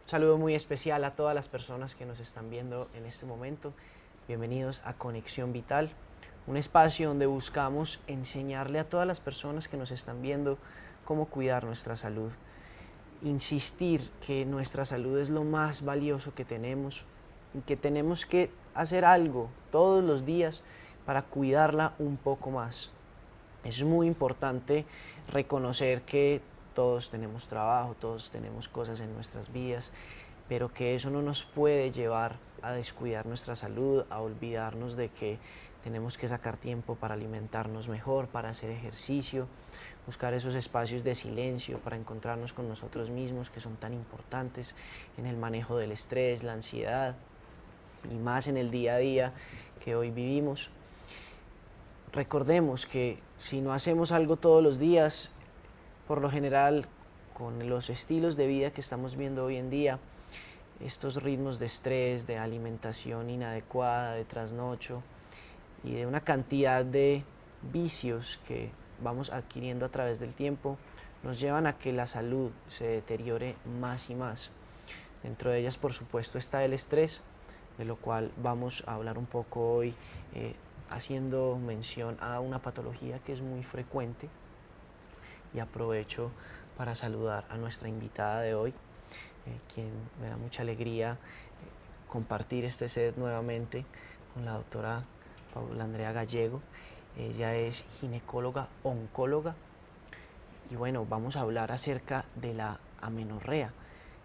saludo muy especial a todas las personas que nos están viendo en este momento. Bienvenidos a Conexión Vital, un espacio donde buscamos enseñarle a todas las personas que nos están viendo cómo cuidar nuestra salud. Insistir que nuestra salud es lo más valioso que tenemos y que tenemos que hacer algo todos los días para cuidarla un poco más. Es muy importante reconocer que todos tenemos trabajo, todos tenemos cosas en nuestras vidas, pero que eso no nos puede llevar a descuidar nuestra salud, a olvidarnos de que tenemos que sacar tiempo para alimentarnos mejor, para hacer ejercicio, buscar esos espacios de silencio para encontrarnos con nosotros mismos que son tan importantes en el manejo del estrés, la ansiedad y más en el día a día que hoy vivimos. Recordemos que si no hacemos algo todos los días, por lo general, con los estilos de vida que estamos viendo hoy en día, estos ritmos de estrés, de alimentación inadecuada, de trasnocho y de una cantidad de vicios que vamos adquiriendo a través del tiempo, nos llevan a que la salud se deteriore más y más. Dentro de ellas, por supuesto, está el estrés, de lo cual vamos a hablar un poco hoy, haciendo mención a una patología que es muy frecuente. Y aprovecho para saludar a nuestra invitada de hoy, quien me da mucha alegría compartir este set nuevamente con la doctora Paula Andrea Gallego. Ella es ginecóloga oncóloga y bueno, vamos a hablar acerca de la amenorrea,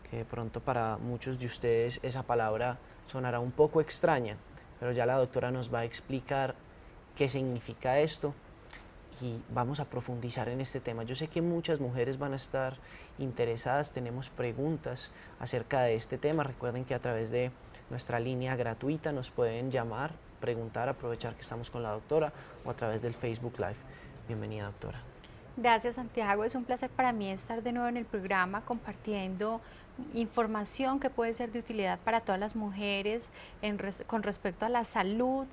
que de pronto para muchos de ustedes esa palabra sonará un poco extraña, pero ya la doctora nos va a explicar qué significa esto y vamos a profundizar en este tema. Yo sé que muchas mujeres van a estar interesadas, tenemos preguntas acerca de este tema. Recuerden que a través de nuestra línea gratuita nos pueden llamar, preguntar, aprovechar que estamos con la doctora o a través del Facebook Live. Bienvenida, doctora. Gracias, Santiago. Es un placer para mí estar de nuevo en el programa compartiendo información que puede ser de utilidad para todas las mujeres con respecto a la salud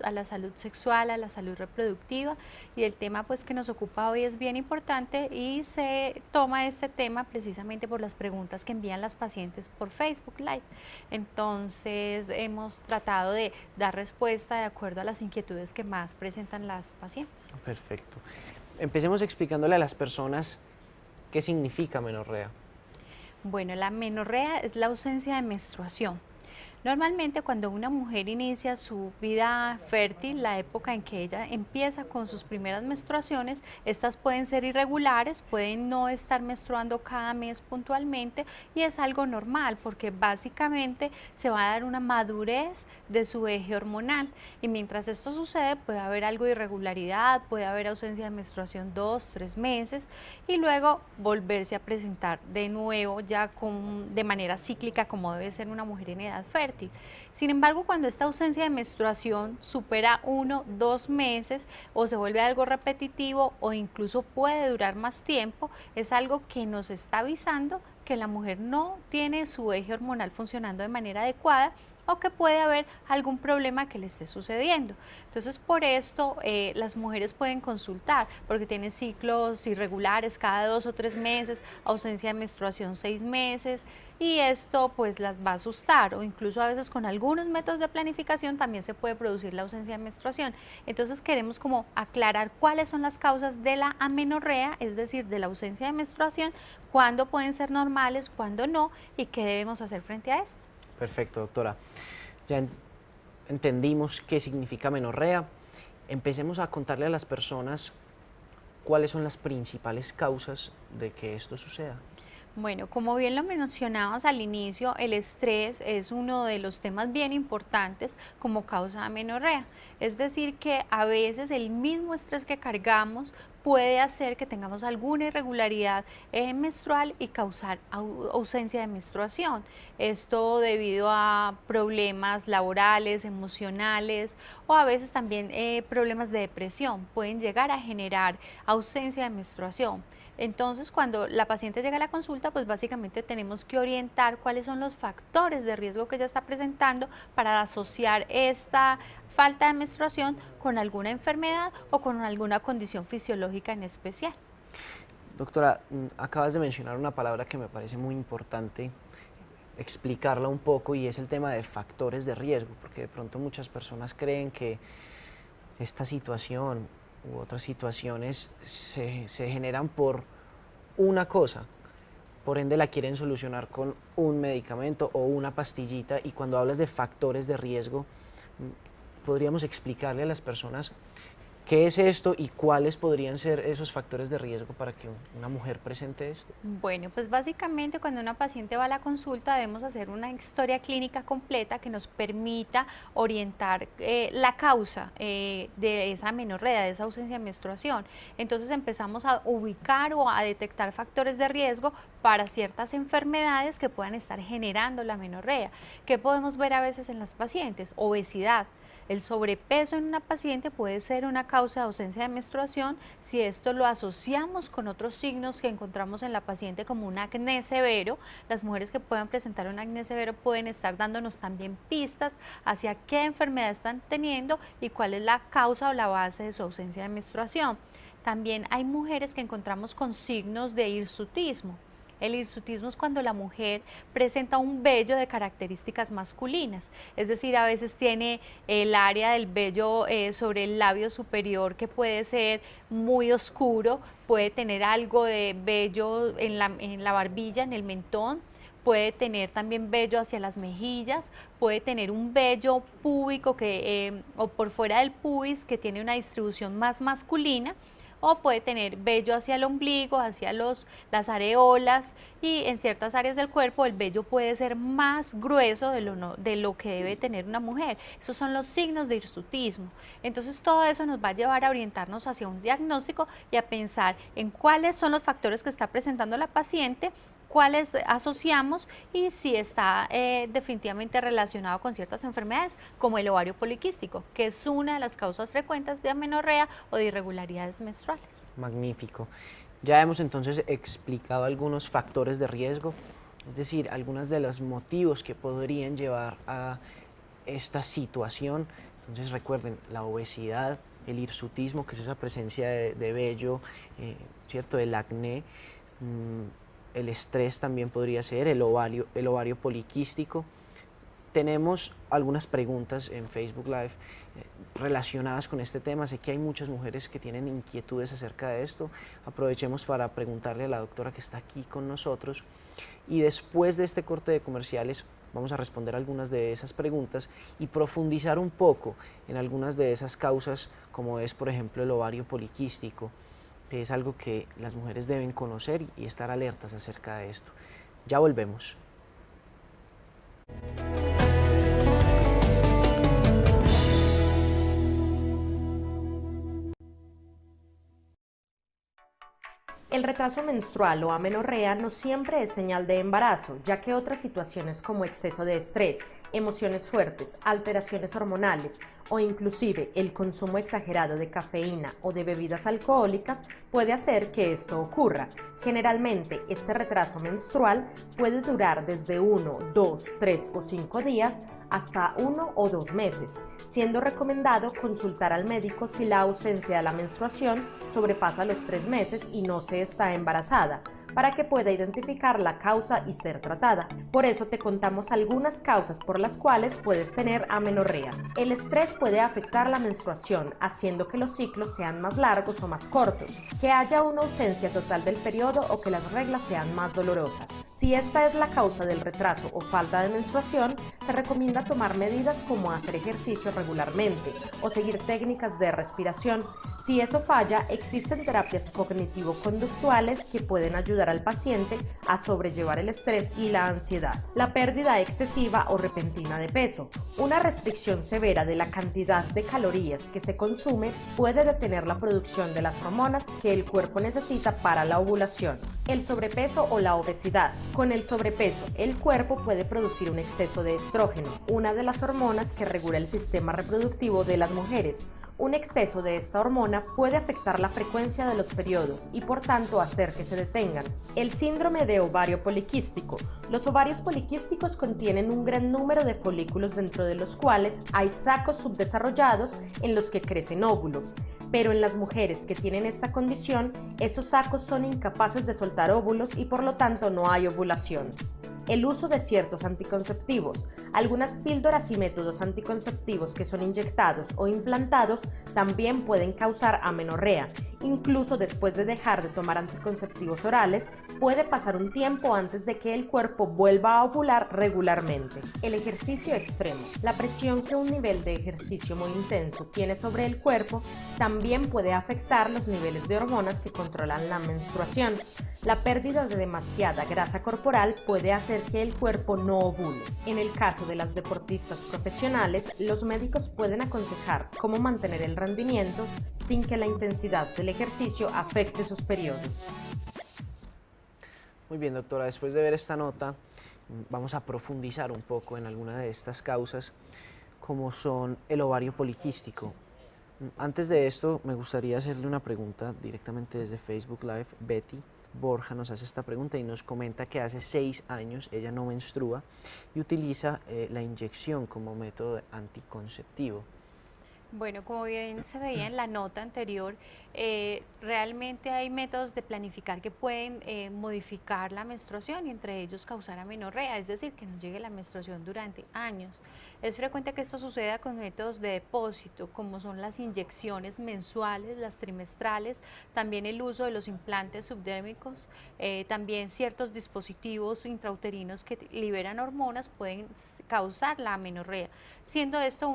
sexual, a la salud reproductiva, y el tema pues que nos ocupa hoy es bien importante y se toma este tema precisamente por las preguntas que envían las pacientes por Facebook Live. Entonces hemos tratado de dar respuesta de acuerdo a las inquietudes que más presentan las pacientes. Perfecto. Empecemos explicándole a las personas qué significa amenorrea. Bueno, la amenorrea es la ausencia de menstruación. Normalmente cuando una mujer inicia su vida fértil, la época en que ella empieza con sus primeras menstruaciones, estas pueden ser irregulares, pueden no estar menstruando cada mes puntualmente y es algo normal porque básicamente se va a dar una madurez de su eje hormonal y mientras esto sucede puede haber algo de irregularidad, puede haber ausencia de menstruación 2, 3 meses y luego volverse a presentar de nuevo ya de manera cíclica como debe ser una mujer en edad fértil. Sin embargo, cuando esta ausencia de menstruación supera 1, 2 meses o se vuelve algo repetitivo o incluso puede durar más tiempo, es algo que nos está avisando que la mujer no tiene su eje hormonal funcionando de manera adecuada o que puede haber algún problema que le esté sucediendo. Entonces, por esto las mujeres pueden consultar, porque tienen ciclos irregulares cada 2 o 3 meses, ausencia de menstruación 6 meses, y esto pues las va a asustar, o incluso a veces con algunos métodos de planificación también se puede producir la ausencia de menstruación. Entonces queremos como aclarar cuáles son las causas de la amenorrea, es decir, de la ausencia de menstruación, cuándo pueden ser normales, cuándo no, y qué debemos hacer frente a esto. Perfecto, doctora. Ya entendimos qué significa amenorrea. Empecemos a contarle a las personas cuáles son las principales causas de que esto suceda. Bueno, como bien lo mencionabas al inicio, el estrés es uno de los temas bien importantes como causa de amenorrea. Es decir, que a veces el mismo estrés que cargamos puede hacer que tengamos alguna irregularidad menstrual y causar ausencia de menstruación. Esto debido a problemas laborales, emocionales o a veces también problemas de depresión pueden llegar a generar ausencia de menstruación. Entonces, cuando la paciente llega a la consulta, pues básicamente tenemos que orientar cuáles son los factores de riesgo que ella está presentando para asociar esta falta de menstruación con alguna enfermedad o con alguna condición fisiológica en especial. Doctora, acabas de mencionar una palabra que me parece muy importante explicarla un poco, y es el tema de factores de riesgo, porque de pronto muchas personas creen que esta situación u otras situaciones se generan por una cosa, por ende la quieren solucionar con un medicamento o una pastillita, y cuando hablas de factores de riesgo, podríamos explicarle a las personas qué es esto y cuáles podrían ser esos factores de riesgo para que una mujer presente esto. Bueno, pues básicamente cuando una paciente va a la consulta debemos hacer una historia clínica completa que nos permita orientar la causa de esa amenorrea, de esa ausencia de menstruación. Entonces empezamos a ubicar o a detectar factores de riesgo para ciertas enfermedades que puedan estar generando la amenorrea. ¿Qué podemos ver a veces en las pacientes? Obesidad. El sobrepeso en una paciente puede ser una causa de ausencia de menstruación si esto lo asociamos con otros signos que encontramos en la paciente, como un acné severo. Las mujeres que puedan presentar un acné severo pueden estar dándonos también pistas hacia qué enfermedad están teniendo y cuál es la causa o la base de su ausencia de menstruación. También hay mujeres que encontramos con signos de hirsutismo. El hirsutismo es cuando la mujer presenta un vello de características masculinas, es decir, a veces tiene el área del vello sobre el labio superior que puede ser muy oscuro, puede tener algo de vello en la barbilla, en el mentón, puede tener también vello hacia las mejillas, puede tener un vello púbico o por fuera del pubis que tiene una distribución más masculina, o puede tener vello hacia el ombligo, hacia las areolas, y en ciertas áreas del cuerpo el vello puede ser más grueso de lo que debe tener una mujer. Esos son los signos de hirsutismo. Entonces todo eso nos va a llevar a orientarnos hacia un diagnóstico y a pensar en cuáles son los factores que está presentando la paciente, cuáles asociamos y si está definitivamente relacionado con ciertas enfermedades como el ovario poliquístico, que es una de las causas frecuentes de amenorrea o de irregularidades menstruales. Magnífico. Ya hemos entonces explicado algunos factores de riesgo, es decir, algunos de los motivos que podrían llevar a esta situación. Entonces recuerden, la obesidad, el hirsutismo, que es esa presencia de vello, ¿cierto? El acné, el estrés también podría ser, el ovario poliquístico. Tenemos algunas preguntas en Facebook Live relacionadas con este tema. Sé que hay muchas mujeres que tienen inquietudes acerca de esto. Aprovechemos para preguntarle a la doctora que está aquí con nosotros, y después de este corte de comerciales vamos a responder algunas de esas preguntas y profundizar un poco en algunas de esas causas, como es por ejemplo el ovario poliquístico, que es algo que las mujeres deben conocer y estar alertas acerca de esto. Ya volvemos. El retraso menstrual o amenorrea no siempre es señal de embarazo, ya que otras situaciones como exceso de estrés, emociones fuertes, alteraciones hormonales o inclusive el consumo exagerado de cafeína o de bebidas alcohólicas puede hacer que esto ocurra. Generalmente, este retraso menstrual puede durar desde 1, 2, 3 o 5 días hasta 1 o 2 meses, siendo recomendado consultar al médico si la ausencia de la menstruación sobrepasa los 3 meses y no se está embarazada, para que pueda identificar la causa y ser tratada. Por eso te contamos algunas causas por las cuales puedes tener amenorrea. El estrés puede afectar la menstruación, haciendo que los ciclos sean más largos o más cortos, que haya una ausencia total del periodo o que las reglas sean más dolorosas. Si esta es la causa del retraso o falta de menstruación, se recomienda tomar medidas como hacer ejercicio regularmente o seguir técnicas de respiración. Si eso falla, existen terapias cognitivo-conductuales que pueden ayudar al paciente a sobrellevar el estrés y la ansiedad. La pérdida excesiva o repentina de peso. Una restricción severa de la cantidad de calorías que se consume puede detener la producción de las hormonas que el cuerpo necesita para la ovulación. El sobrepeso o la obesidad. Con el sobrepeso, el cuerpo puede producir un exceso de estrógeno, una de las hormonas que regula el sistema reproductivo de las mujeres. Un exceso de esta hormona puede afectar la frecuencia de los periodos y por tanto hacer que se detengan. El síndrome de ovario poliquístico. Los ovarios poliquísticos contienen un gran número de folículos dentro de los cuales hay sacos subdesarrollados en los que crecen óvulos. Pero en las mujeres que tienen esta condición, esos sacos son incapaces de soltar óvulos y por lo tanto no hay ovulación. el uso de ciertos anticonceptivos. Algunas píldoras y métodos anticonceptivos que son inyectados o implantados también pueden causar amenorrea. Incluso después de dejar de tomar anticonceptivos orales, puede pasar un tiempo antes de que el cuerpo vuelva a ovular regularmente. El ejercicio extremo. La presión que un nivel de ejercicio muy intenso tiene sobre el cuerpo también puede afectar los niveles de hormonas que controlan la menstruación. La pérdida de demasiada grasa corporal puede hacer que el cuerpo no ovule. En el caso de las deportistas profesionales, los médicos pueden aconsejar cómo mantener el rendimiento sin que la intensidad del ejercicio afecte sus periodos. Muy bien, doctora, después de ver esta nota, vamos a profundizar un poco en alguna de estas causas, como son el ovario poliquístico. Antes de esto, me gustaría hacerle una pregunta directamente desde Facebook Live. Betty Borja nos hace esta pregunta y nos comenta que hace 6 años ella no menstrua y utiliza la inyección como método anticonceptivo. Bueno, como bien se veía en la nota anterior, realmente hay métodos de planificar que pueden modificar la menstruación y entre ellos causar amenorrea, es decir, que no llegue la menstruación durante años. Es frecuente que esto suceda con métodos de depósito, como son las inyecciones mensuales, las trimestrales, también el uso de los implantes subdérmicos, también ciertos dispositivos intrauterinos que liberan hormonas pueden causar la amenorrea, siendo esto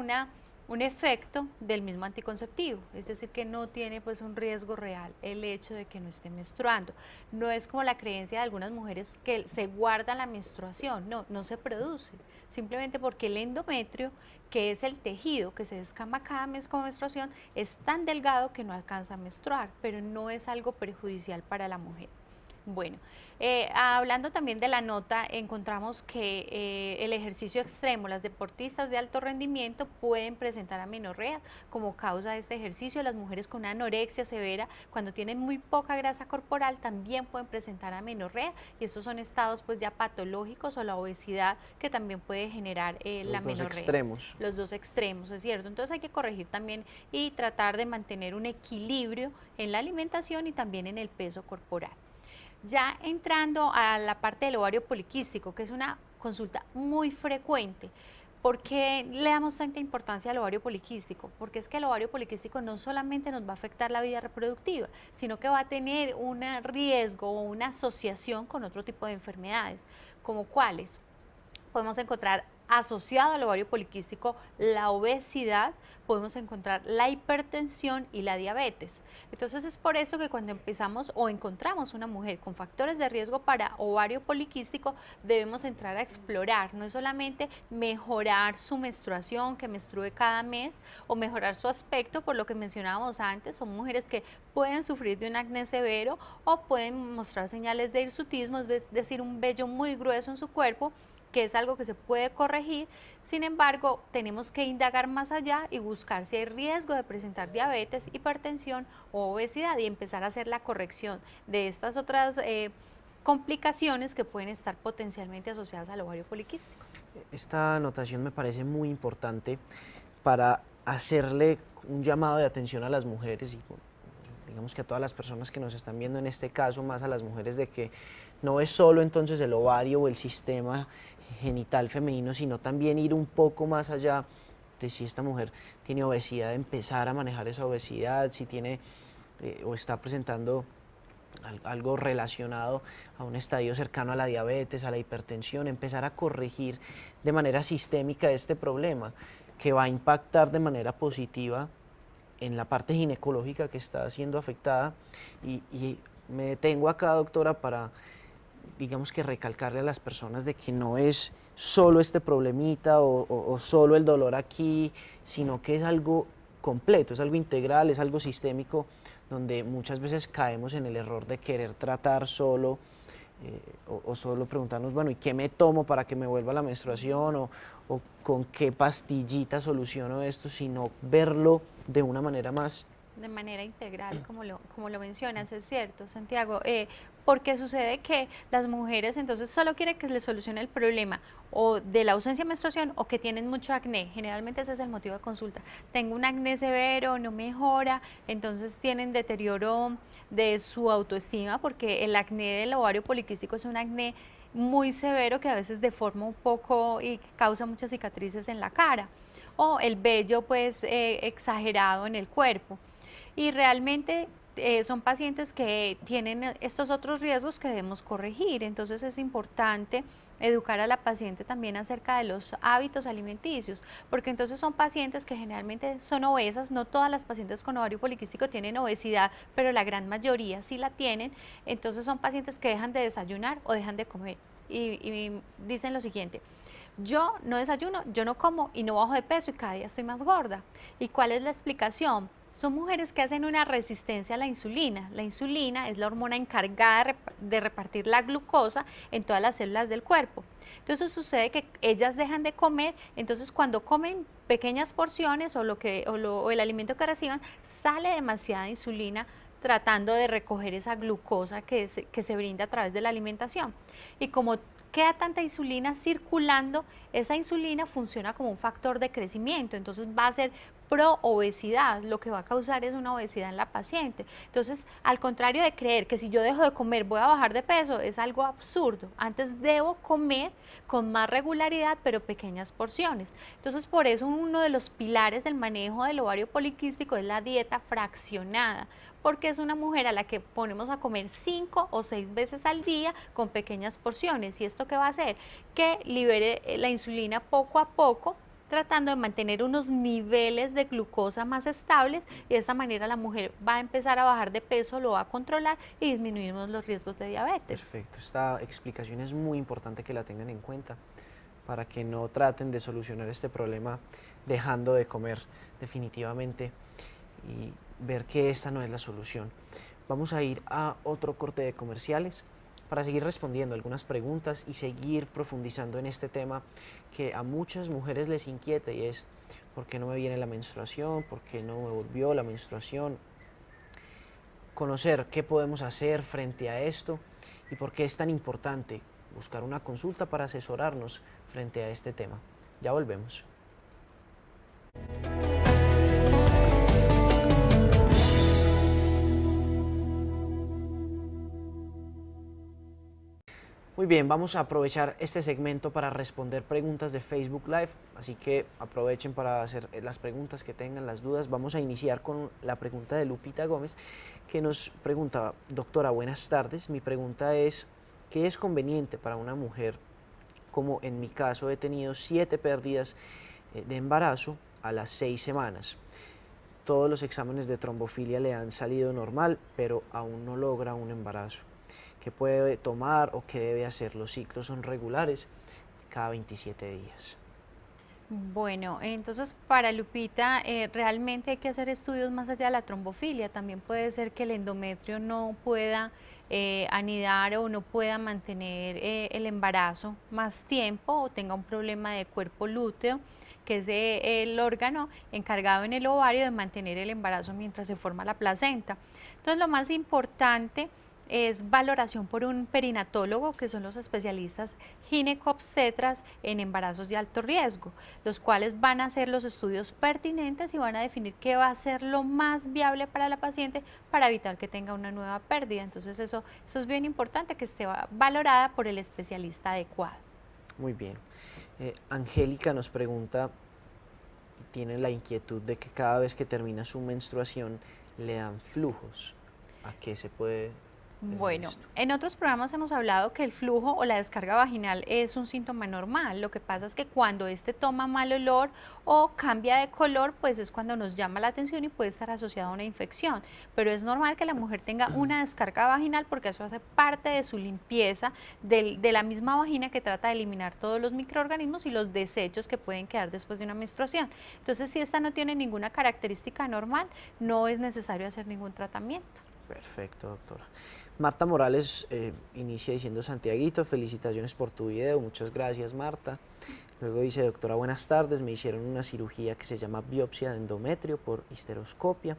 un efecto del mismo anticonceptivo, es decir, que no tiene pues un riesgo real el hecho de que no esté menstruando. No es como la creencia de algunas mujeres que se guarda la menstruación, no se produce, simplemente porque el endometrio, que es el tejido que se descama cada mes con menstruación, es tan delgado que no alcanza a menstruar, pero no es algo perjudicial para la mujer. Bueno, hablando también de la nota, encontramos que el ejercicio extremo, las deportistas de alto rendimiento pueden presentar amenorrea como causa de este ejercicio. Las mujeres con anorexia severa, cuando tienen muy poca grasa corporal, también pueden presentar amenorrea, y estos son estados pues ya patológicos, o la obesidad que también puede generar la amenorrea. Los dos extremos. Los dos extremos, es cierto. Entonces hay que corregir también y tratar de mantener un equilibrio en la alimentación y también en el peso corporal. Ya entrando a la parte del ovario poliquístico, que es una consulta muy frecuente. ¿Por qué le damos tanta importancia al ovario poliquístico? Porque es que el ovario poliquístico no solamente nos va a afectar la vida reproductiva, sino que va a tener un riesgo o una asociación con otro tipo de enfermedades, como cuáles. Podemos encontrar asociado al ovario poliquístico la obesidad, podemos encontrar la hipertensión y la diabetes. Entonces es por eso que cuando empezamos o encontramos una mujer con factores de riesgo para ovario poliquístico, debemos entrar a explorar, no es solamente mejorar su menstruación, que menstrue cada mes, o mejorar su aspecto, por lo que mencionábamos antes, son mujeres que pueden sufrir de un acné severo o pueden mostrar señales de hirsutismo, es decir, un vello muy grueso en su cuerpo, que es algo que se puede corregir. Sin embargo, tenemos que indagar más allá y buscar si hay riesgo de presentar diabetes, hipertensión o obesidad, y empezar a hacer la corrección de estas otras complicaciones que pueden estar potencialmente asociadas al ovario poliquístico. Esta anotación me parece muy importante para hacerle un llamado de atención a las mujeres y digamos que a todas las personas que nos están viendo, en este caso más a las mujeres, de que no es solo entonces el ovario o el sistema genital femenino, sino también ir un poco más allá de si esta mujer tiene obesidad, empezar a manejar esa obesidad, si tiene o está presentando algo relacionado a un estadio cercano a la diabetes, a la hipertensión, empezar a corregir de manera sistémica este problema que va a impactar de manera positiva en la parte ginecológica que está siendo afectada. Y me detengo acá, doctora, para, digamos que recalcarle a las personas de que no es solo este problemita o solo el dolor aquí, sino que es algo completo, es algo integral, es algo sistémico, donde muchas veces caemos en el error de querer tratar solo o solo preguntarnos, bueno, ¿y qué me tomo para que me vuelva la menstruación? O con qué pastillita soluciono esto, sino verlo de una manera más... De manera integral, como lo mencionas, es cierto, Santiago, porque sucede que las mujeres entonces solo quieren que les solucione el problema o de la ausencia de menstruación o que tienen mucho acné. Generalmente ese es el motivo de consulta. Tengo un acné severo, no mejora, entonces tienen deterioro de su autoestima, porque el acné del ovario poliquístico es un acné muy severo que a veces deforma un poco y causa muchas cicatrices en la cara, o el vello pues exagerado en el cuerpo. Y realmente son pacientes que tienen estos otros riesgos que debemos corregir, entonces es importante educar a la paciente también acerca de los hábitos alimenticios, porque entonces son pacientes que generalmente son obesas, no todas las pacientes con ovario poliquístico tienen obesidad, pero la gran mayoría sí la tienen, entonces son pacientes que dejan de desayunar o dejan de comer y dicen lo siguiente: yo no desayuno, yo no como y no bajo de peso y cada día estoy más gorda. ¿Y cuál es la explicación? Son mujeres que hacen una resistencia a la insulina. La insulina es la hormona encargada de repartir la glucosa en todas las células del cuerpo. Entonces sucede que ellas dejan de comer, entonces cuando comen pequeñas porciones o el alimento que reciban, sale demasiada insulina tratando de recoger esa glucosa que se brinda a través de la alimentación. Y como queda tanta insulina circulando, esa insulina funciona como un factor de crecimiento, entonces va a ser pro obesidad, lo que va a causar es una obesidad en la paciente. Entonces, al contrario de creer que si yo dejo de comer voy a bajar de peso, es algo absurdo. Antes debo comer con más regularidad, pero pequeñas porciones. Entonces, por eso uno de los pilares del manejo del ovario poliquístico es la dieta fraccionada, porque es una mujer a la que ponemos a comer 5 o 6 veces al día con pequeñas porciones. ¿Y esto qué va a hacer? Que libere la insulina poco a poco, tratando de mantener unos niveles de glucosa más estables, y de esta manera la mujer va a empezar a bajar de peso, lo va a controlar y disminuimos los riesgos de diabetes. Perfecto, esta explicación es muy importante que la tengan en cuenta para que no traten de solucionar este problema dejando de comer definitivamente y ver que esta no es la solución. Vamos a ir a otro corte de comerciales para seguir respondiendo algunas preguntas y seguir profundizando en este tema que a muchas mujeres les inquieta, y es: ¿por qué no me viene la menstruación? ¿Por qué no me volvió la menstruación? Conocer qué podemos hacer frente a esto y por qué es tan importante buscar una consulta para asesorarnos frente a este tema. Ya volvemos. Muy bien, vamos a aprovechar este segmento para responder preguntas de Facebook Live, así que aprovechen para hacer las preguntas que tengan, las dudas. Vamos a iniciar con la pregunta de Lupita Gómez, que nos pregunta: doctora, buenas tardes, mi pregunta es, ¿qué es conveniente para una mujer? Como en mi caso he tenido 7 pérdidas de embarazo a las 6 semanas. Todos los exámenes de trombofilia le han salido normal, pero aún no logra un embarazo. ¿Qué puede tomar o qué debe hacer? Los ciclos son regulares, cada 27 días. Bueno, entonces para Lupita realmente hay que hacer estudios más allá de la trombofilia. También puede ser que el endometrio no pueda anidar o no pueda mantener el embarazo más tiempo, o tenga un problema de cuerpo lúteo, que es el órgano encargado en el ovario de mantener el embarazo mientras se forma la placenta. Entonces lo más importante es valoración por un perinatólogo, que son los especialistas ginecobstetras en embarazos de alto riesgo, los cuales van a hacer los estudios pertinentes y van a definir qué va a ser lo más viable para la paciente para evitar que tenga una nueva pérdida. Entonces eso es bien importante, que esté valorada por el especialista adecuado. Muy bien. Angélica nos pregunta, tiene la inquietud de que cada vez que termina su menstruación le dan flujos. ¿A qué se puede...? Bueno, en otros programas hemos hablado que el flujo o la descarga vaginal es un síntoma normal. Lo que pasa es que cuando este toma mal olor o cambia de color, pues es cuando nos llama la atención y puede estar asociado a una infección. Pero es normal que la mujer tenga una descarga vaginal, porque eso hace parte de su limpieza de la misma vagina, que trata de eliminar todos los microorganismos y los desechos que pueden quedar después de una menstruación. Entonces, si esta no tiene ninguna característica normal, no es necesario hacer ningún tratamiento. Perfecto, doctora. Marta Morales inicia diciendo: Santiaguito, felicitaciones por tu video, muchas gracias, Marta. Luego dice: doctora, buenas tardes, me hicieron una cirugía que se llama biopsia de endometrio por histeroscopia.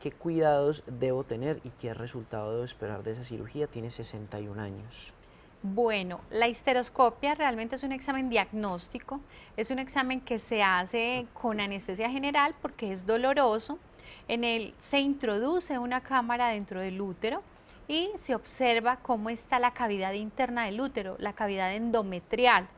¿Qué cuidados debo tener y qué resultado debo esperar de esa cirugía? Tiene 61 años. Bueno, la histeroscopia realmente es un examen diagnóstico, es un examen que se hace con anestesia general porque es doloroso. En él se introduce una cámara dentro del útero y se observa cómo está la cavidad interna del útero, la cavidad endometrial.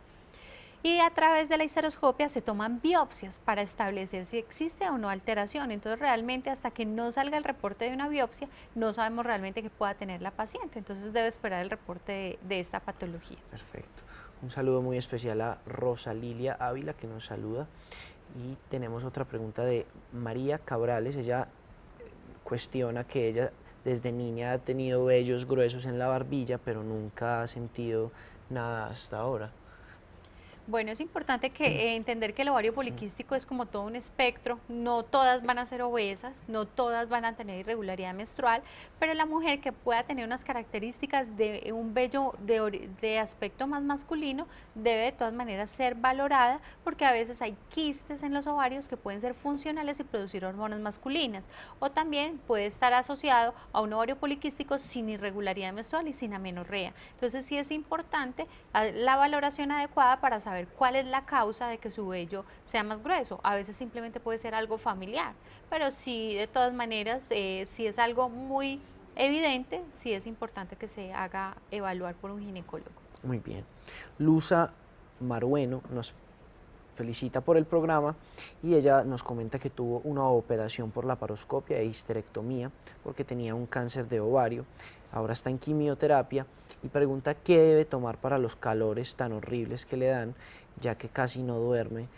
Y a través de la histeroscopia se toman biopsias para establecer si existe o no alteración. Entonces realmente hasta que no salga el reporte de una biopsia no sabemos realmente qué pueda tener la paciente. Entonces debe esperar el reporte de esta patología. Perfecto. Un saludo muy especial a Rosa Lilia Ávila, que nos saluda. Y tenemos otra pregunta de María Cabrales. Ella cuestiona que ella desde niña ha tenido vellos gruesos en la barbilla, pero nunca ha sentido nada hasta ahora. Bueno, es importante entender que el ovario poliquístico es como todo un espectro, no todas van a ser obesas, no todas van a tener irregularidad menstrual, pero la mujer que pueda tener unas características de un vello de aspecto más masculino debe de todas maneras ser valorada, porque a veces hay quistes en los ovarios que pueden ser funcionales y producir hormonas masculinas, o también puede estar asociado a un ovario poliquístico sin irregularidad menstrual y sin amenorrea. Entonces sí es importante la valoración adecuada para saber cuál es la causa de que su vello sea más grueso. A veces simplemente puede ser algo familiar, pero sí, de todas maneras, si es algo muy evidente, sí es importante que se haga evaluar por un ginecólogo. Muy bien. Luza Marueno nos felicita por el programa y ella nos comenta que tuvo una operación por laparoscopia e histerectomía porque tenía un cáncer de ovario. Ahora está en quimioterapia y pregunta qué debe tomar para los calores tan horribles que le dan, ya que casi no duerme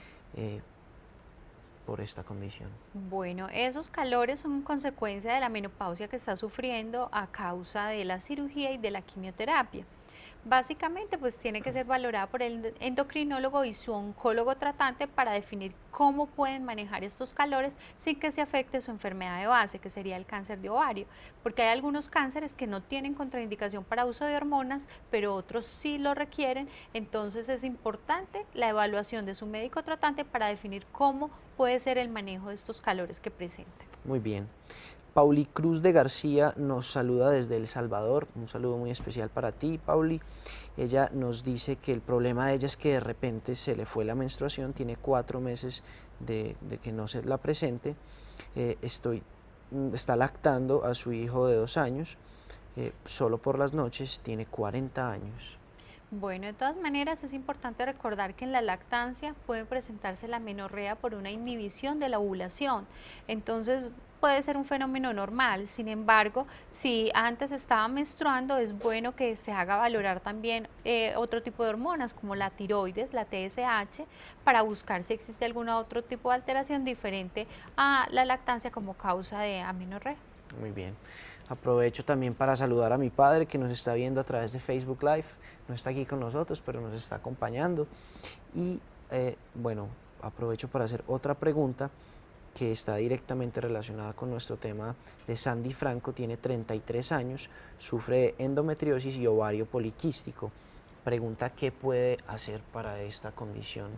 por esta condición. Bueno, esos calores son consecuencia de la menopausia que está sufriendo a causa de la cirugía y de la quimioterapia. Básicamente, pues tiene que ser valorada por el endocrinólogo y su oncólogo tratante para definir cómo pueden manejar estos calores sin que se afecte su enfermedad de base, que sería el cáncer de ovario, porque hay algunos cánceres que no tienen contraindicación para uso de hormonas, pero otros sí lo requieren. Entonces es importante la evaluación de su médico tratante para definir cómo puede ser el manejo de estos calores que presenta. Muy bien. Pauli Cruz de García nos saluda desde El Salvador. Un saludo muy especial para ti, Pauli. Ella nos dice que el problema de ella es que de repente se le fue la menstruación, tiene 4 meses de que no se la presente. Está lactando a su hijo de 2 años, solo por las noches, tiene 40 años. Bueno, de todas maneras es importante recordar que en la lactancia puede presentarse la amenorrea por una inhibición de la ovulación. Entonces puede ser un fenómeno normal. Sin embargo, si antes estaba menstruando, es bueno que se haga valorar también otro tipo de hormonas como la tiroides, la TSH, para buscar si existe algún otro tipo de alteración diferente a la lactancia como causa de amenorrea. Muy bien. Aprovecho también para saludar a mi padre que nos está viendo a través de Facebook Live. No está aquí con nosotros, pero nos está acompañando. Y bueno, aprovecho para hacer otra pregunta que está directamente relacionada con nuestro tema de Sandy Franco. Tiene 33 años, sufre de endometriosis y ovario poliquístico. Pregunta qué puede hacer para esta condición.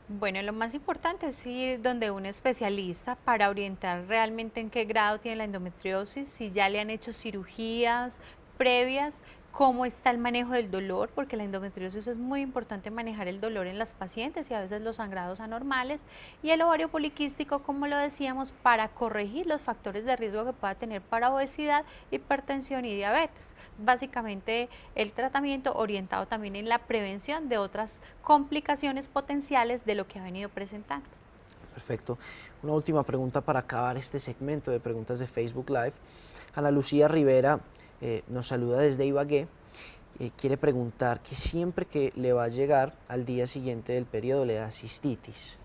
Bueno, lo más importante es ir donde un especialista para orientar realmente en qué grado tiene la endometriosis, si ya le han hecho cirugías previas, cómo está el manejo del dolor, porque la endometriosis es muy importante manejar el dolor en las pacientes y a veces los sangrados anormales, y el ovario poliquístico, como lo decíamos, para corregir los factores de riesgo que pueda tener para obesidad, hipertensión y diabetes. Básicamente el tratamiento orientado también en la prevención de otras complicaciones potenciales de lo que ha venido presentando. Perfecto. Una última pregunta para acabar este segmento de preguntas de Facebook Live. Ana Lucía Rivera nos saluda desde Ibagué. Quiere preguntar que siempre que le va a llegar al día siguiente del periodo le da cistitis.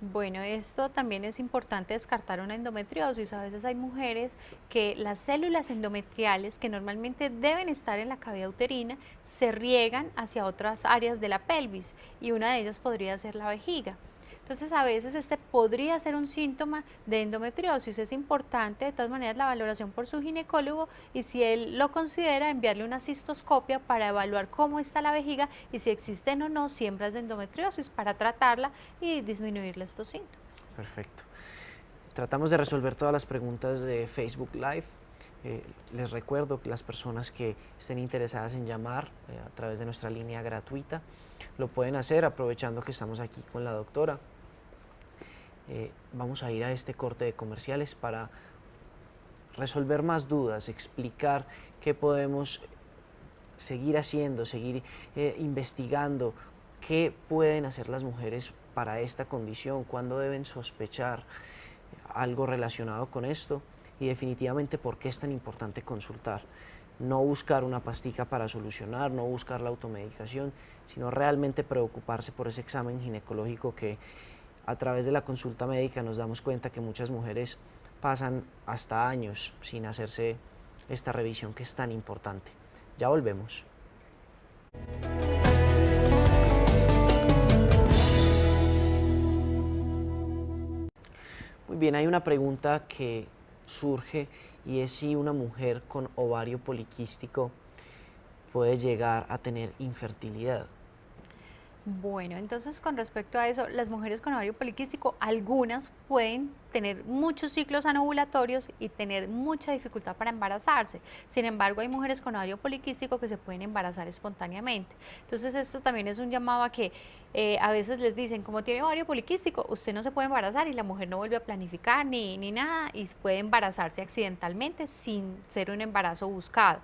Bueno, esto también es importante descartar una endometriosis. A veces hay mujeres que las células endometriales, que normalmente deben estar en la cavidad uterina, se riegan hacia otras áreas de la pelvis y una de ellas podría ser la vejiga. Entonces, a veces este podría ser un síntoma de endometriosis. Es importante, de todas maneras, la valoración por su ginecólogo y si él lo considera, enviarle una cistoscopia para evaluar cómo está la vejiga y si existen o no siembras de endometriosis para tratarla y disminuirle estos síntomas. Perfecto. Tratamos de resolver todas las preguntas de Facebook Live. Les recuerdo que las personas que estén interesadas en llamar a través de nuestra línea gratuita lo pueden hacer aprovechando que estamos aquí con la doctora. Vamos a ir a este corte de comerciales para resolver más dudas, explicar qué podemos seguir haciendo, seguir investigando, qué pueden hacer las mujeres para esta condición, cuándo deben sospechar algo relacionado con esto y definitivamente por qué es tan importante consultar. No buscar una pastica para solucionar, no buscar la automedicación, sino realmente preocuparse por ese examen ginecológico que a través de la consulta médica nos damos cuenta que muchas mujeres pasan hasta años sin hacerse esta revisión que es tan importante. Ya volvemos. Muy bien, hay una pregunta que surge y es si una mujer con ovario poliquístico puede llegar a tener infertilidad. Bueno, entonces con respecto a eso, las mujeres con ovario poliquístico, algunas pueden tener muchos ciclos anovulatorios y tener mucha dificultad para embarazarse. Sin embargo, hay mujeres con ovario poliquístico que se pueden embarazar espontáneamente. Entonces, esto también es un llamado a que a veces les dicen, como tiene ovario poliquístico, usted no se puede embarazar y la mujer no vuelve a planificar ni nada y puede embarazarse accidentalmente sin ser un embarazo buscado.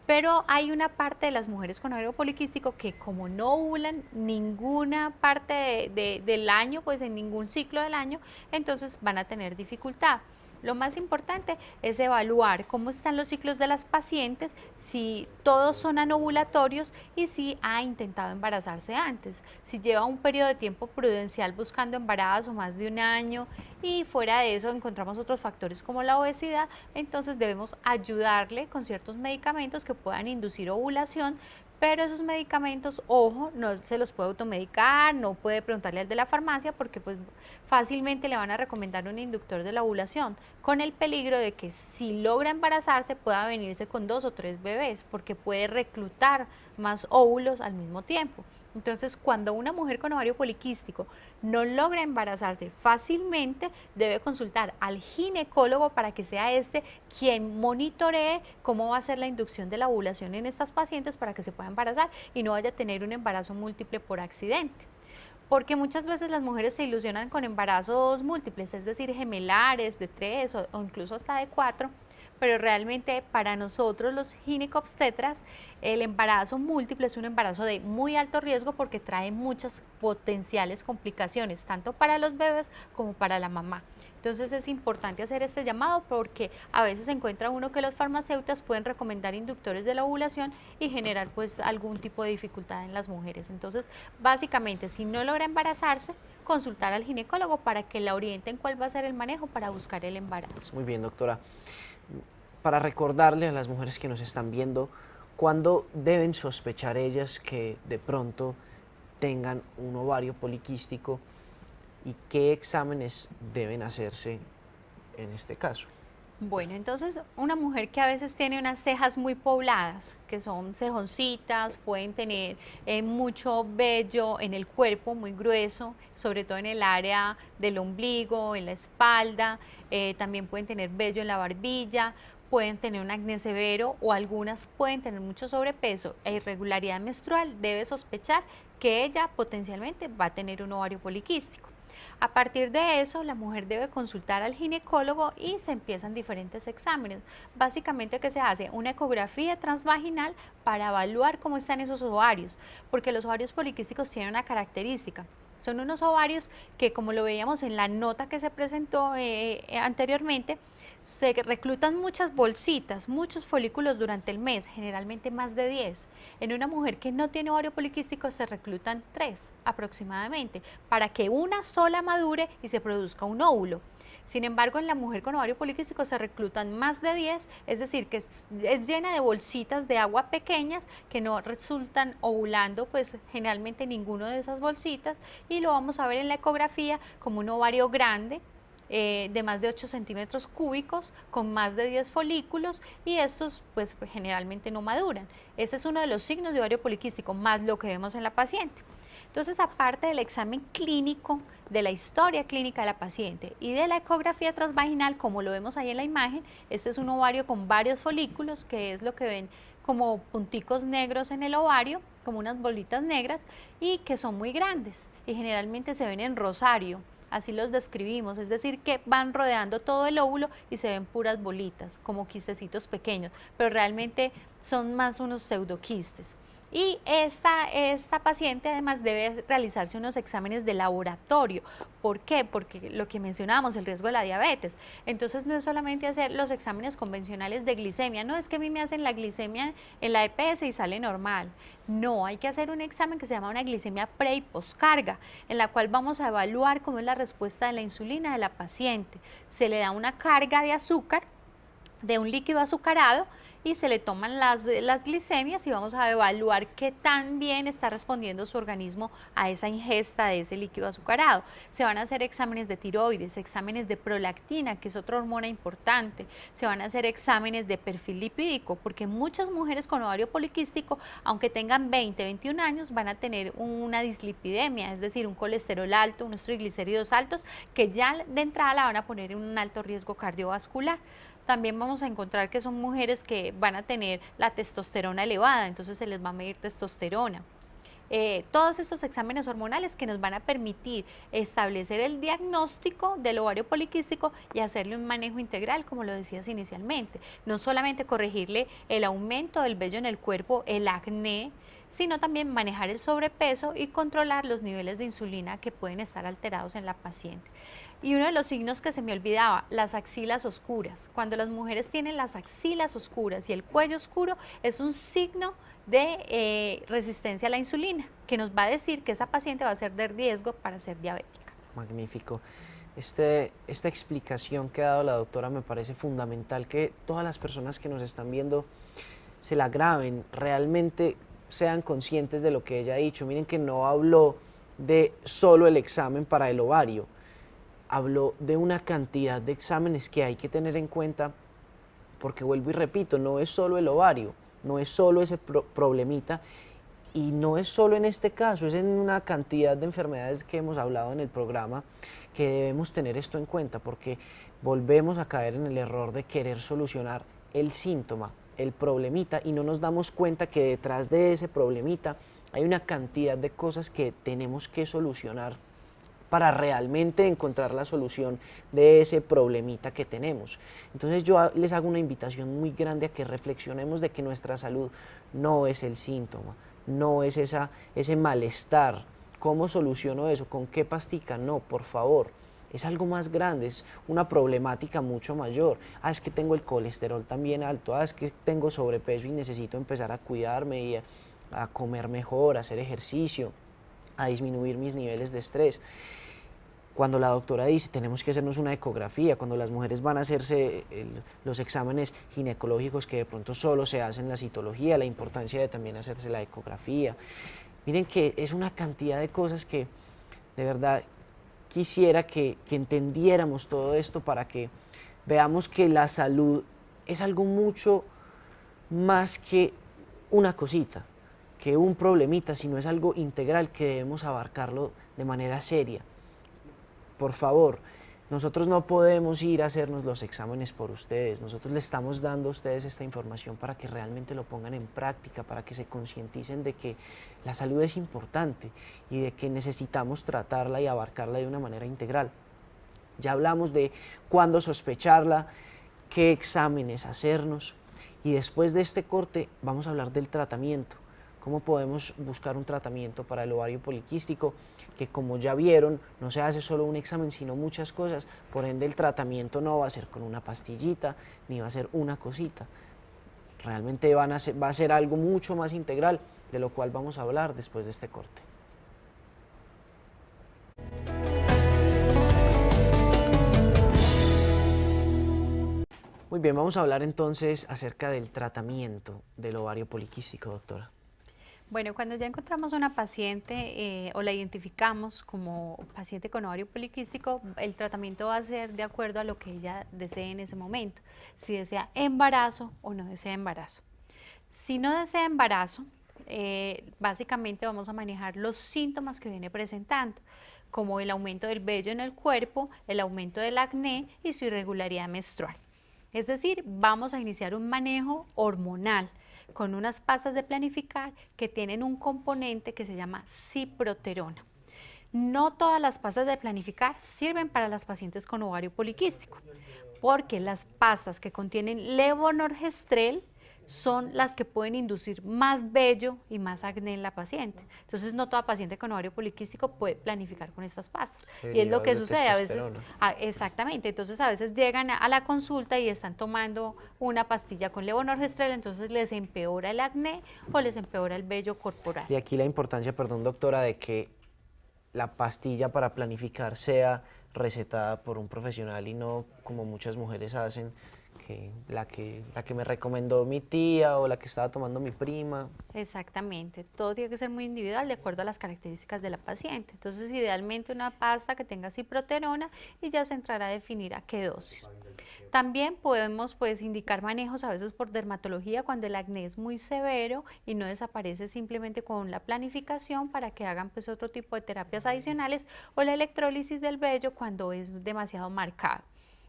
Pero hay una parte de las mujeres con ovario poliquístico que como no ovulan ninguna parte del año, pues en ningún ciclo del año, entonces van a tener dificultad. Lo más importante es evaluar cómo están los ciclos de las pacientes, si todos son anovulatorios y si ha intentado embarazarse antes. Si lleva un periodo de tiempo prudencial buscando embarazo, más de un año, y fuera de eso encontramos otros factores como la obesidad, entonces debemos ayudarle con ciertos medicamentos que puedan inducir ovulación. Pero esos medicamentos, ojo, no se los puede automedicar, no puede preguntarle al de la farmacia porque pues fácilmente le van a recomendar un inductor de la ovulación, con el peligro de que si logra embarazarse pueda venirse con 2 o 3 bebés porque puede reclutar más óvulos al mismo tiempo. Entonces, cuando una mujer con ovario poliquístico no logra embarazarse fácilmente, debe consultar al ginecólogo para que sea este quien monitoree cómo va a ser la inducción de la ovulación en estas pacientes para que se pueda embarazar y no vaya a tener un embarazo múltiple por accidente. Porque muchas veces las mujeres se ilusionan con embarazos múltiples, es decir, gemelares de 3 o incluso hasta de 4, pero realmente para nosotros los ginecobstetras el embarazo múltiple es un embarazo de muy alto riesgo porque trae muchas potenciales complicaciones, tanto para los bebés como para la mamá. Entonces es importante hacer este llamado porque a veces se encuentra uno que los farmacéuticos pueden recomendar inductores de la ovulación y generar pues algún tipo de dificultad en las mujeres. Entonces básicamente si no logra embarazarse, consultar al ginecólogo para que la oriente en cuál va a ser el manejo para buscar el embarazo. Muy bien, doctora. Para recordarle a las mujeres que nos están viendo, ¿cuándo deben sospechar ellas que de pronto tengan un ovario poliquístico y qué exámenes deben hacerse en este caso? Bueno, entonces una mujer que a veces tiene unas cejas muy pobladas, que son cejoncitas, pueden tener mucho vello en el cuerpo, muy grueso, sobre todo en el área del ombligo, en la espalda, también pueden tener vello en la barbilla, pueden tener un acné severo o algunas pueden tener mucho sobrepeso e irregularidad menstrual, debe sospechar que ella potencialmente va a tener un ovario poliquístico. A partir de eso, la mujer debe consultar al ginecólogo y se empiezan diferentes exámenes. Básicamente, ¿qué se hace? Una ecografía transvaginal para evaluar cómo están esos ovarios, porque los ovarios poliquísticos tienen una característica. Son unos ovarios que, como lo veíamos en la nota que se presentó anteriormente, se reclutan muchas bolsitas, muchos folículos durante el mes, generalmente más de 10. En una mujer que no tiene ovario poliquístico se reclutan 3 aproximadamente, para que una sola madure y se produzca un óvulo. Sin embargo, en la mujer con ovario poliquístico se reclutan más de 10, es decir, que es llena de bolsitas de agua pequeñas que no resultan ovulando, pues generalmente ninguno de esas bolsitas, y lo vamos a ver en la ecografía como un ovario grande, de más de 8 centímetros cúbicos, con más de 10 folículos, y estos pues generalmente no maduran. Ese es uno de los signos de ovario poliquístico, más lo que vemos en la paciente. Entonces, aparte del examen clínico, de la historia clínica de la paciente y de la ecografía transvaginal, como lo vemos ahí en la imagen, este es un ovario con varios folículos, que es lo que ven como punticos negros en el ovario, como unas bolitas negras, y que son muy grandes y generalmente se ven en rosario. así los describimos, es decir, que van rodeando todo el óvulo y se ven puras bolitas, como quistecitos pequeños, pero realmente son más unos pseudoquistes. Y esta paciente además debe realizarse unos exámenes de laboratorio. ¿Por qué? Porque lo que mencionábamos, el riesgo de la diabetes. Entonces no es solamente hacer los exámenes convencionales de glicemia, no es que a mí me hacen la glicemia en la EPS y sale normal. No, hay que hacer un examen que se llama una glicemia pre y poscarga, en la cual vamos a evaluar cómo es la respuesta de la insulina de la paciente. Se le da una carga de azúcar, de un líquido azucarado, y se le toman las glicemias y vamos a evaluar qué tan bien está respondiendo su organismo a esa ingesta de ese líquido azucarado. Se van a hacer exámenes de tiroides, exámenes de prolactina, que es otra hormona importante, se van a hacer exámenes de perfil lipídico, porque muchas mujeres con ovario poliquístico, aunque tengan 20, 21 años, van a tener una dislipidemia, es decir, un colesterol alto, unos triglicéridos altos, que ya de entrada la van a poner en un alto riesgo cardiovascular. También vamos a encontrar que son mujeres que van a tener la testosterona elevada, entonces se les va a medir testosterona. Todos estos exámenes hormonales que nos van a permitir establecer el diagnóstico del ovario poliquístico y hacerle un manejo integral, como lo decías inicialmente. No solamente corregirle el aumento del vello en el cuerpo, el acné, sino también manejar el sobrepeso y controlar los niveles de insulina que pueden estar alterados en la paciente. Y uno de los signos que se me olvidaba, las axilas oscuras. Cuando las mujeres tienen las axilas oscuras y el cuello oscuro, es un signo de resistencia a la insulina, que nos va a decir que esa paciente va a ser de riesgo para ser diabética. Magnífico. Esta explicación que ha dado la doctora me parece fundamental, que todas las personas que nos están viendo se la graben, realmente sean conscientes de lo que ella ha dicho. Miren que no habló de solo el examen para el ovario, habló de una cantidad de exámenes que hay que tener en cuenta, porque vuelvo y repito, no es solo el ovario, no es solo ese problemita, y no es solo en este caso, es en una cantidad de enfermedades que hemos hablado en el programa, que debemos tener esto en cuenta, porque volvemos a caer en el error de querer solucionar el síntoma, el problemita, y no nos damos cuenta que detrás de ese problemita hay una cantidad de cosas que tenemos que solucionar para realmente encontrar la solución de ese problemita que tenemos. Entonces yo les hago una invitación muy grande a que reflexionemos de que nuestra salud no es el síntoma, no es ese malestar. ¿Cómo soluciono eso? ¿Con qué pastica? No, por favor. Es algo más grande, es una problemática mucho mayor. Es que tengo el colesterol también alto, es que tengo sobrepeso y necesito empezar a cuidarme y a comer mejor, a hacer ejercicio, a disminuir mis niveles de estrés. Cuando la doctora dice tenemos que hacernos una ecografía, cuando las mujeres van a hacerse los exámenes ginecológicos que de pronto solo se hacen la citología, la importancia de también hacerse la ecografía. Miren que es una cantidad de cosas que de verdad quisiera que entendiéramos todo esto para que veamos que la salud es algo mucho más que una cosita, que un problemita, sino es algo integral que debemos abarcarlo de manera seria. Por favor, nosotros no podemos ir a hacernos los exámenes por ustedes, nosotros les estamos dando a ustedes esta información para que realmente lo pongan en práctica, para que se concienticen de que la salud es importante y de que necesitamos tratarla y abarcarla de una manera integral. Ya hablamos de cuándo sospecharla, qué exámenes hacernos, y después de este corte vamos a hablar del tratamiento. Cómo podemos buscar un tratamiento para el ovario poliquístico, que como ya vieron, no se hace solo un examen, sino muchas cosas. Por ende, el tratamiento no va a ser con una pastillita, ni va a ser una cosita. Realmente va a ser algo mucho más integral, de lo cual vamos a hablar después de este corte. Muy bien, vamos a hablar entonces acerca del tratamiento del ovario poliquístico, doctora. Bueno, cuando ya encontramos una paciente o la identificamos como paciente con ovario poliquístico, el tratamiento va a ser de acuerdo a lo que ella desee en ese momento, si desea embarazo o no desea embarazo. Si no desea embarazo, básicamente vamos a manejar los síntomas que viene presentando, como el aumento del vello en el cuerpo, el aumento del acné y su irregularidad menstrual. Es decir, vamos a iniciar un manejo hormonal con unas pastas de planificar que tienen un componente que se llama ciproterona. No todas las pastas de planificar sirven para las pacientes con ovario poliquístico, porque las pastas que contienen levonorgestrel son las que pueden inducir más vello y más acné en la paciente. Entonces, no toda paciente con ovario poliquístico puede planificar con estas pastas. Y es lo que sucede a veces. Exactamente. Entonces, a veces llegan a la consulta y están tomando una pastilla con levonorgestrel, entonces les empeora el acné o les empeora el vello corporal. Y aquí la importancia, perdón, doctora, de que la pastilla para planificar sea recetada por un profesional y no como muchas mujeres hacen, que la que me recomendó mi tía o la que estaba tomando mi prima. Exactamente, todo tiene que ser muy individual de acuerdo a las características de la paciente. Entonces, idealmente una pasta que tenga ciproterona y ya se entrará a definir a qué dosis. También podemos indicar manejos a veces por dermatología cuando el acné es muy severo y no desaparece simplemente con la planificación para que hagan otro tipo de terapias adicionales, o la electrólisis del vello cuando es demasiado marcado.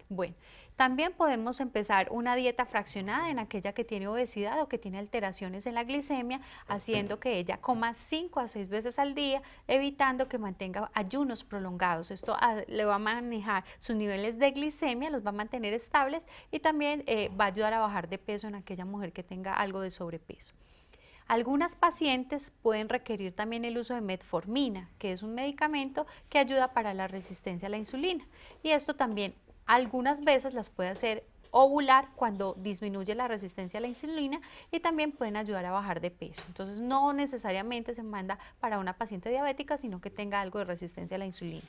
Bueno, también podemos empezar una dieta fraccionada en aquella que tiene obesidad o que tiene alteraciones en la glicemia, haciendo que ella coma 5 a 6 veces al día, evitando que mantenga ayunos prolongados. Esto le va a manejar sus niveles de glicemia, los va a mantener estables y también va a ayudar a bajar de peso en aquella mujer que tenga algo de sobrepeso. Algunas pacientes pueden requerir también el uso de metformina, que es un medicamento que ayuda para la resistencia a la insulina, y esto también algunas veces las puede hacer ovular cuando disminuye la resistencia a la insulina, y también pueden ayudar a bajar de peso. Entonces, no necesariamente se manda para una paciente diabética, sino que tenga algo de resistencia a la insulina.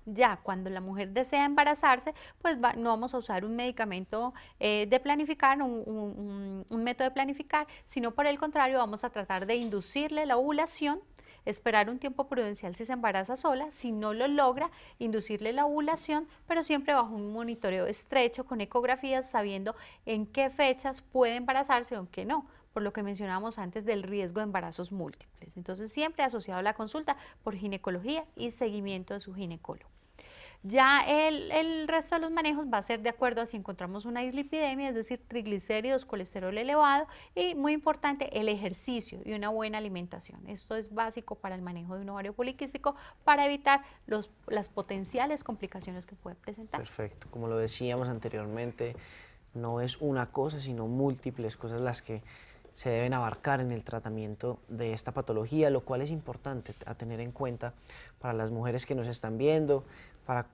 Ya cuando la mujer desea embarazarse, pues no vamos a usar un medicamento de planificar, un método de planificar, sino por el contrario vamos a tratar de inducirle la ovulación, esperar un tiempo prudencial si se embaraza sola, si no lo logra, inducirle la ovulación, pero siempre bajo un monitoreo estrecho con ecografías, sabiendo en qué fechas puede embarazarse o en qué no, por lo que mencionábamos antes del riesgo de embarazos múltiples. Entonces, siempre asociado a la consulta por ginecología y seguimiento de su ginecólogo. Ya el resto de los manejos va a ser de acuerdo a si encontramos una dislipidemia, es decir, triglicéridos, colesterol elevado, y muy importante, el ejercicio y una buena alimentación. Esto es básico para el manejo de un ovario poliquístico para evitar las potenciales complicaciones que puede presentar. Perfecto, como lo decíamos anteriormente, no es una cosa, sino múltiples cosas las que se deben abarcar en el tratamiento de esta patología, lo cual es importante a tener en cuenta para las mujeres que nos están viendo, para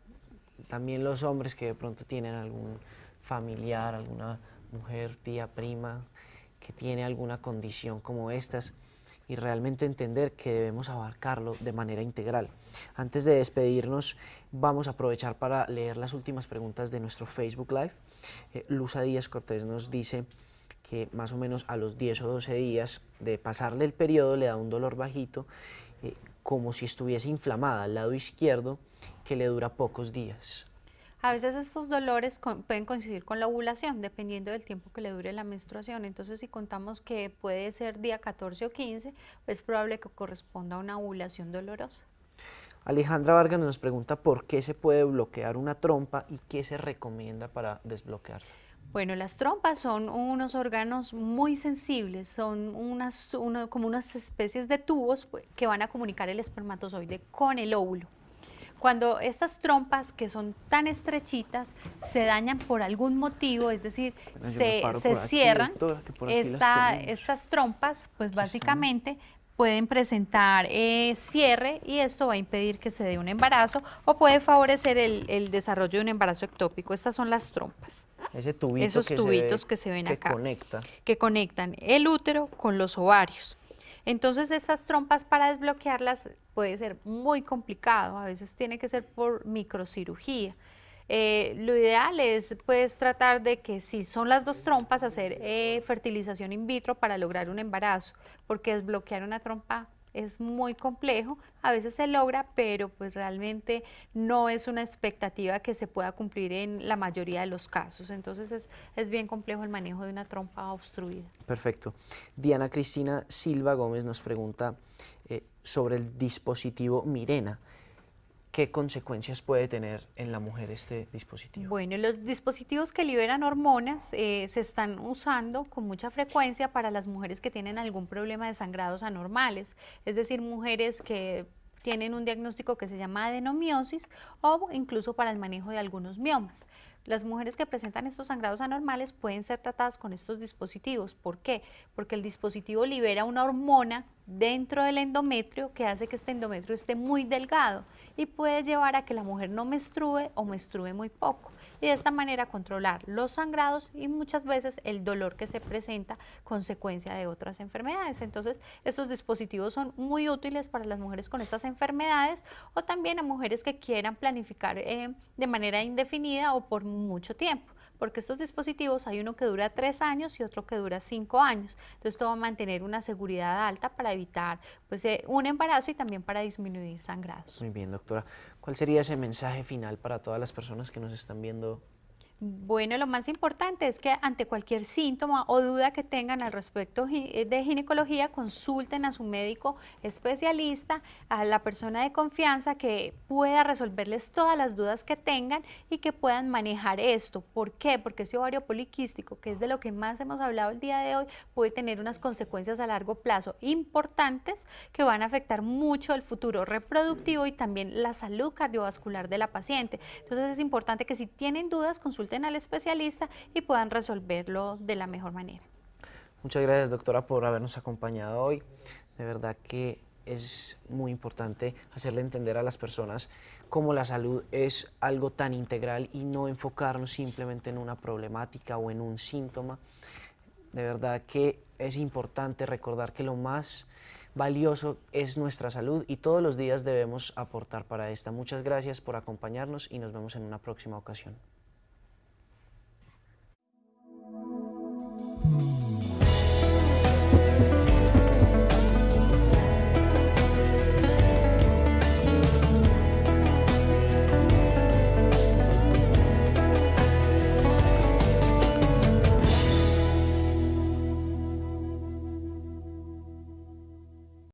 también los hombres que de pronto tienen algún familiar, alguna mujer, tía, prima, que tiene alguna condición como estas, y realmente entender que debemos abarcarlo de manera integral. Antes de despedirnos, vamos a aprovechar para leer las últimas preguntas de nuestro Facebook Live. Luza Díaz Cortés nos dice que más o menos a los 10 o 12 días de pasarle el periodo le da un dolor bajito, como si estuviese inflamada al lado izquierdo, que le dura pocos días. A veces estos dolores pueden coincidir con la ovulación, dependiendo del tiempo que le dure la menstruación. Entonces, si contamos que puede ser día 14 o 15, es probable que corresponda a una ovulación dolorosa. Alejandra Vargas nos pregunta por qué se puede bloquear una trompa y qué se recomienda para desbloquearla. Bueno, las trompas son unos órganos muy sensibles, son como unas especies de tubos que van a comunicar el espermatozoide con el óvulo. Cuando estas trompas, que son tan estrechitas, se dañan por algún motivo, es decir, se cierran, estas trompas, pues básicamente pueden presentar cierre, y esto va a impedir que se dé un embarazo o puede favorecer el desarrollo de un embarazo ectópico. Estas son las trompas. Esos tubitos que se ven acá, que conectan el útero con los ovarios. Entonces, estas trompas, para desbloquearlas puede ser muy complicado, a veces tiene que ser por microcirugía. Lo ideal es tratar de que, si son las dos trompas, hacer fertilización in vitro para lograr un embarazo, porque desbloquear una trompa es muy complejo. A veces se logra, pero pues realmente no es una expectativa que se pueda cumplir en la mayoría de los casos. Entonces es bien complejo el manejo de una trompa obstruida. Perfecto. Diana Cristina Silva Gómez nos pregunta sobre el dispositivo Mirena. ¿Qué consecuencias puede tener en la mujer este dispositivo? Bueno, los dispositivos que liberan hormonas se están usando con mucha frecuencia para las mujeres que tienen algún problema de sangrados anormales, es decir, mujeres que tienen un diagnóstico que se llama adenomiosis o incluso para el manejo de algunos miomas. Las mujeres que presentan estos sangrados anormales pueden ser tratadas con estos dispositivos. ¿Por qué? Porque el dispositivo libera una hormona dentro del endometrio que hace que este endometrio esté muy delgado y puede llevar a que la mujer no menstrue o menstrue muy poco. Y de esta manera controlar los sangrados y muchas veces el dolor que se presenta consecuencia de otras enfermedades. Entonces, estos dispositivos son muy útiles para las mujeres con estas enfermedades o también a mujeres que quieran planificar de manera indefinida o por mucho tiempo, porque estos dispositivos hay uno que dura 3 años y otro que dura 5 años. Entonces, esto va a mantener una seguridad alta para evitar pues, un embarazo y también para disminuir sangrados. Muy bien, doctora. ¿Cuál sería ese mensaje final para todas las personas que nos están viendo? Bueno, lo más importante es que ante cualquier síntoma o duda que tengan al respecto de ginecología, consulten a su médico especialista, a la persona de confianza que pueda resolverles todas las dudas que tengan y que puedan manejar esto. ¿Por qué? Porque ese ovario poliquístico, que es de lo que más hemos hablado el día de hoy, puede tener unas consecuencias a largo plazo importantes que van a afectar mucho el futuro reproductivo y también la salud cardiovascular de la paciente. Entonces es importante que si tienen dudas, consulten al especialista y puedan resolverlo de la mejor manera. Muchas gracias, doctora, por habernos acompañado hoy. De verdad que es muy importante hacerle entender a las personas cómo la salud es algo tan integral y no enfocarnos simplemente en una problemática o en un síntoma. De verdad que es importante recordar que lo más valioso es nuestra salud y todos los días debemos aportar para esta. Muchas gracias por acompañarnos y nos vemos en una próxima ocasión.